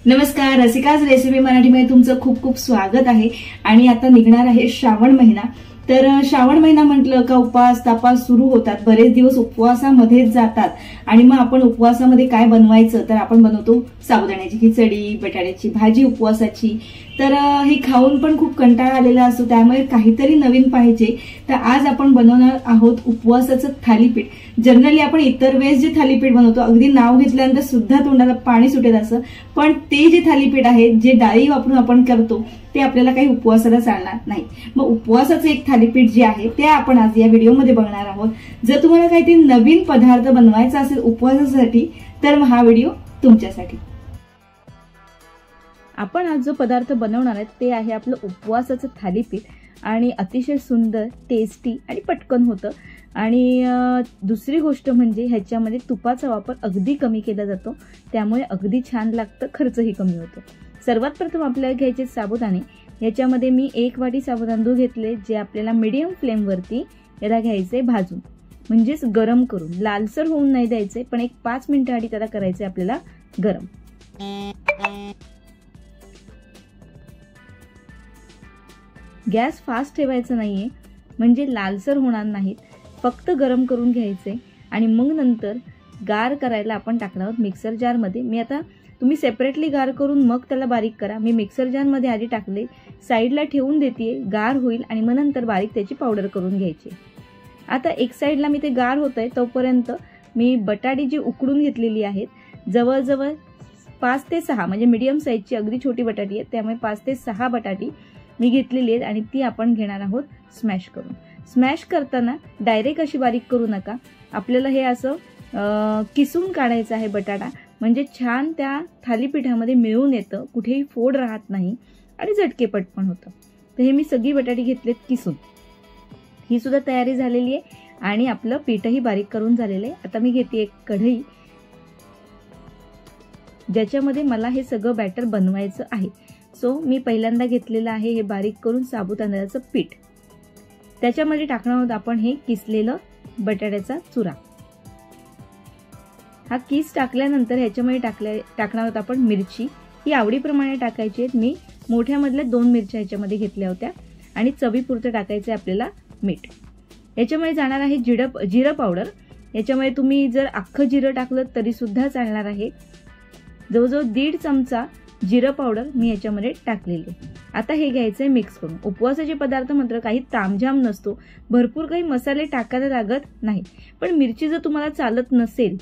नमस्कार, रसिकाज रेसिपी मराठीमध्ये तुमचं खूप खूप स्वागत आहे। आणि आता निघणार आहे श्रावण महिना। तर श्रावण महिना म्हटलं का उपवास तापास सुरू होतात, बरेच दिवस उपवासामध्येच जातात। आणि मग आपण उपवासामध्ये काय बनवायचं, तर आपण बनवतो साबुदाण्याची खिचडी, बटाट्याची भाजी उपवासाची। तर हे खाऊन पण खूप कंटाळा आलेला असतो, त्यामुळे काहीतरी नवीन पाहिजे। तर आज आपण बनवणार आहोत उपवासाचं थालीपीठ। जनरली आपण इतर वेळेस जे थालीपीठ बनवतो, अगदी नाव घेतल्यानंतर सुद्धा तोंडाला पाणी सुटेल असं, पण ते जे थालीपीठ आहे, जे डाळी वापरून आपण करतो, ते आपल्याला काही उपवासाला चालणार नाही। मग उपवासाचं एक थालीपीठ जे आहे ते आपण आज या व्हिडिओमध्ये बघणार आहोत। जर तुम्हाला काहीतरी नवीन पदार्थ बनवायचा असेल उपवासासाठी, तर हा व्हिडिओ तुमच्यासाठी। आपण आज जो पदार्थ बनवणार आहे ते आहे आपलं उपवासाचं थालीपीठ। आणि अतिशय सुंदर, टेस्टी आणि पटकन होतं। आणि दुसरी गोष्ट म्हणजे ह्याच्यामध्ये तुपाचा वापर अगदी कमी केला जातो, त्यामुळे अगदी छान लागतं, खर्चही कमी होतो। सर्वात प्रथम आपल्याला घ्यायचे साबुदाणे। याच्यामध्ये मी 1 वाटी साबुदाणे घेतले, जे आपल्याला मीडियम फ्लेमवरती याला घ्यायचे भाजून, म्हणजेच गरम करून, लालसर होऊन नाही द्यायचे, पण एक 5 मिनिटं आधी त्याला करायचे आपल्याला गरम। गॅस फास्ट ठेवायचा नाहीये, म्हणजे लालसर होणार नाहीत, फक्त गरम करून घ्यायचे। आणि मग नंतर गार करायला आपण टाकणार आहोत मिक्सर जारमध्ये। मी आता तुम्ही सेपरेटली गार करून मग त्याला बारीक करा, मी मिक्सर जारमध्ये आधी टाकले, साईडला ठेवून देते, गार होईल आणि मग नंतर बारीक त्याची पावडर करून घ्यायची। आता एक साईडला मी ते गार होतंय तोपर्यंत मी बटाटी जी उकडून घेतलेली आहेत, जवळजवळ 5 ते 6, म्हणजे मीडियम साईजची, अगदी छोटी बटाटी आहे, त्यामुळे 5 ते 6 बटाटी मी घेतलेली आहेत आणि ती आपण घेणार आहोत स्मॅश करून। स्मॅश करताना डायरेक्ट अशी बारीक करू नका, आपल्याला हे असं किसून काढायचं आहे बटाटा, म्हणजे छान त्या थालीपीठामध्ये मिळून येतं, कुठेही फोड राहत नाही आणि झटकेपट पण होतं। तर हे मी सगळी बटाटी घेतलेत किसून। ही सुद्धा तयारी झालेली आहे आणि आपलं पीठही बारीक करून झालेलं आहे। आता मी घेते एक कढई, ज्याच्यामध्ये मला हे सगळं बॅटर बनवायचं आहे। सो मी पहिल्यांदा घेतलेलं आहे हे बारीक करून साबुदाण्याचं पीठ, त्याच्यामध्ये टाकणार आहोत आपण हे किसलेलं बटाट्याचा चुरा। हा किस टाकल्यानंतर ह्याच्यामध्ये टाकणार आहोत आपण मिरची, ही आवडीप्रमाणे टाकायची आहे। मी मोठ्यामधल्या 2 मिरच्या ह्याच्यामध्ये घेतल्या होत्या। आणि चवीपुरतं टाकायचं आपल्याला मीठ। याच्यामध्ये जाणार आहे जिरं पावडर, याच्यामध्ये तुम्ही जर अख्खं जिरं टाकलं तरी सुद्धा चालणार आहे। जवळजवळ 1.5 चमचा जिरं पावडर मी याच्यामध्ये टाकलेली। आता हे घ्यायचंय मिक्स करून। उपवासाचे पदार्थ मात्र काही तामझाम नसतो, भरपूर काही मसाले टाकायला लागत नाही, पण मिरची जर तुम्हाला चालत नसेल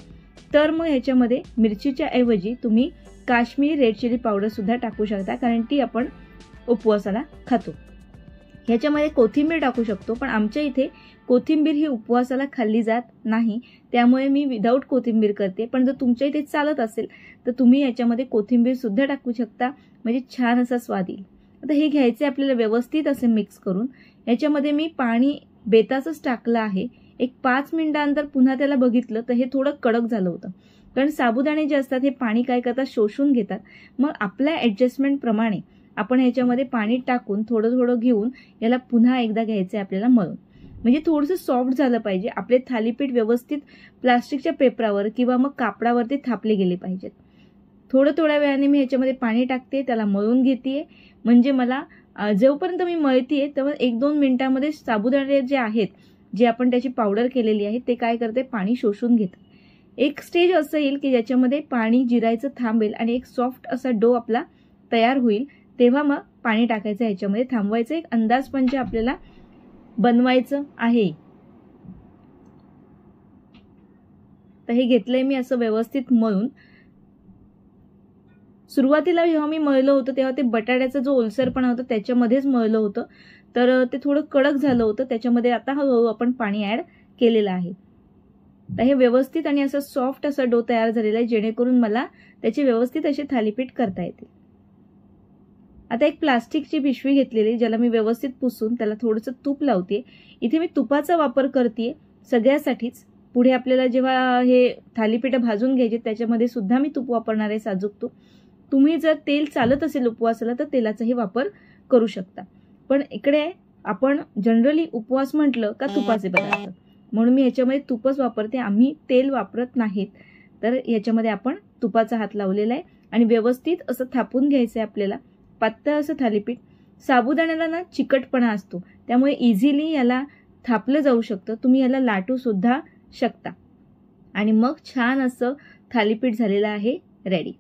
तर मग ह्याच्यामध्ये मिरचीच्या ऐवजी तुम्ही काश्मीरी रेड चिली पावडर सुद्धा टाकू शकता, कारण ती आपण उपवासाला खातो। ह्याच्यामध्ये कोथिंबीर टाकू शकतो, पण आमच्या इथे कोथिंबीर ही उपवासाला खाल्ली जात नाही, त्यामुळे मी विदाऊट कोथिंबीर करते। पण जर तुमच्या इथे चालत असेल तर तुम्ही याच्यामध्ये कोथिंबीर सुद्धा टाकू शकता, म्हणजे छान असा स्वाद येईल। आता हे घ्यायचे आपल्याला व्यवस्थित असे मिक्स करून। याच्यामध्ये मी पाणी बेताचंच टाकलं आहे। एक 5 मिनिटांनंतर पुन्हा त्याला बघितलं तर हे थोडं कडक झालं होतं, कारण साबुदाणे जे असतात हे पाणी काय करतात, शोषून घेतात। मग आपल्या ऍडजस्टमेंट प्रमाणे आपण ह्याच्यामध्ये पाणी टाकून थोडं थोडं घेऊन याला पुन्हा एकदा घ्यायचं आपल्याला मळून, म्हणजे थोडंसं सॉफ्ट झालं पाहिजे। आपले थालीपीठ व्यवस्थित प्लास्टिकच्या पेपरावर किंवा मग कापडावरती थापले गेले पाहिजेत। थोड्या वेळाने मी ह्याच्यामध्ये पाणी टाकते, त्याला मळून घेते, म्हणजे मला जोपर्यंत मी मळतीये तेव्हा 1-2 मिनिटांमध्ये साबुदाणे जे आहेत, जे आपण त्याची पावडर केलेली आहे, ते काय करते, पाणी शोषून घेतं। एक स्टेज असं येईल की ज्याच्यामध्ये पाणी जिरायचं थांबेल आणि एक सॉफ्ट असा डो आपला तयार होईल, तेव्हा मग पाणी टाकायचं, ह्याच्यामध्ये थांबवायचं। एक अंदाजपंच आपल्याला बनवायचं आहे। तर हे घेतलंय मी असं व्यवस्थित मळून। सुरुवातीला जेव्हा मी मळलं होतं तेव्हा ते बटाट्याचा जो ओलसरपणा होता त्याच्यामध्येच मळलं होतं, तर ते थोडं कडक झालं होतं। त्याच्यामध्ये आता हळूहळू आपण पाणी ऍड केलेलं आहे। तर हे व्यवस्थित आणि असं सॉफ्ट असा डो तयार झालेला आहे, जेणेकरून मला त्याचे व्यवस्थित असे थालीपीठ करता येतील। आता एक प्लास्टिकची पिशवी घेतलेली, ज्याला मी व्यवस्थित पुसून त्याला थोडंसं तूप लावते। इथे मी तुपाचा वापर करते सगळ्यासाठीच। पुढे आपल्याला जेव्हा हे थालीपीठ भाजून घ्यायचे त्याच्यामध्ये सुद्धा मी तूप वापरणार आहे, साजूक तूप। तुम्ही जर तेल चालत असेल उपवासाला तर तेलाचाही वापर करू शकता। पण इकडे आपण जनरली उपवास म्हटलं का तुपाचे पदार्थ, म्हणून मी ह्याच्यामध्ये तुपच वापरते. आम्ही तेल वापरत नाहीत. तर ह्याच्यामध्ये आपण तुपाचा हात लावलेला आहे आणि व्यवस्थित असं थापून घ्यायचं आहे आपल्याला, पातळ असं थालीपीठ. साबुदाण्याला ना चिकटपणा असतो, त्यामुळे इझिली याला थापलं जाऊ शकतं. तुम्ही याला लाटू सुद्धा शकता. आणि मग छान असं थालीपीठ झालेलं आहे रेडी.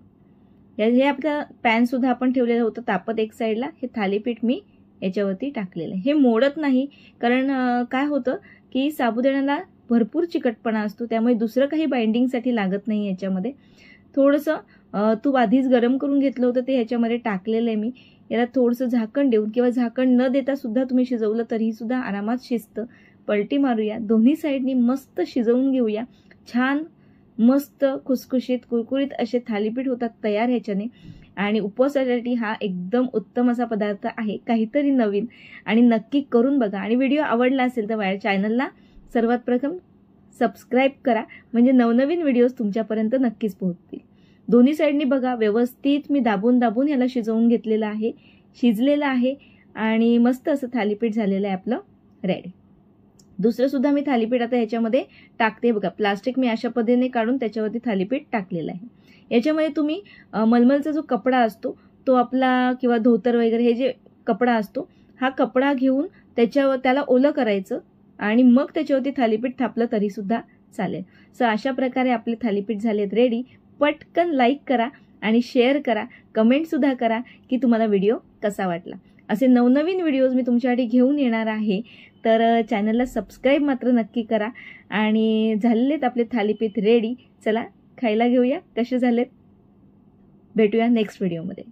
हे आपलं पॅन सुद्धा आपण ठेवलेलं होतं तापत एक साईडला. हे थालीपीठ मी याच्यावरती टाकलेलं आहे. हे मोडत नाही, कारण काय होतं की साबुदाण्याला भरपूर चिकटपणा असतो, त्यामुळे दुसरं काही बाइंडिंगसाठी लागत नाही. याच्यामध्ये थोडंसं तूप आधीच गरम करून घेतलं होतं, ते ह्याच्यामध्ये टाकलेलं आहे मी. याला थोडंसं झाकण देऊन किंवा झाकण न देता सुद्धा तुम्ही शिजवलं तरीही सुद्धा आरामात शिजतं. पलटी मारूया, दोन्ही साईडनी मस्त शिजवून घेऊया. छान मस्त खुसखुशीत कुरकुरीत असे थालीपीठ होतात तयार ह्याच्याने. आणि उपवासासाठी हा एकदम उत्तम असा पदार्थ आहे. काहीतरी नवीन, आणि नक्की करून बघा. आणि व्हिडिओ आवडला असेल तर माझ्या चॅनलला सर्वात प्रथम सबस्क्राईब करा, म्हणजे नवनवीन व्हिडिओज तुमच्यापर्यंत नक्कीच पोहोचतील. दोन्ही साईडनी बघा, व्यवस्थित मी दाबून दाबून याला शिजवून घेतलेलं आहे, शिजलेलं आहे आणि मस्त असं थालीपीठ झालेलं आहे आपलं रेडी. दुसरं सुद्धा मी थालीपीठ आता ह्याच्यामध्ये टाकते. बघा, प्लास्टिक मी अशा पद्धतीने काढून त्याच्यावरती थालीपीठ टाकलेलं आहे. याच्यामध्ये तुम्ही मलमलचा जो कपडा असतो तो आपला, किंवा धोतर वगैरे हे जे कपडा असतो, हा कपडा घेऊन त्याला ओलं करायचं आणि मग त्याच्यावरती थालीपीठ थापलं तरी सुद्धा चालेल. सो अशा प्रकारे आपले थालीपीठ झालेत रेडी. पटकन लाईक करा आणि शेअर करा, कमेंट सुद्धा करा की तुम्हाला व्हिडिओ कसा वाटला. असे नवनवीन व्हिडिओज मी तुमच्यासाठी घेऊन येणार आहे, तर चॅनलला सबस्क्राईब मात्र नक्की करा. आणि झालेलेत आपले थालीपीठ रेडी. चला खायला घेऊया कसे झालेत. भेटूया नेक्स्ट व्हिडिओमध्ये.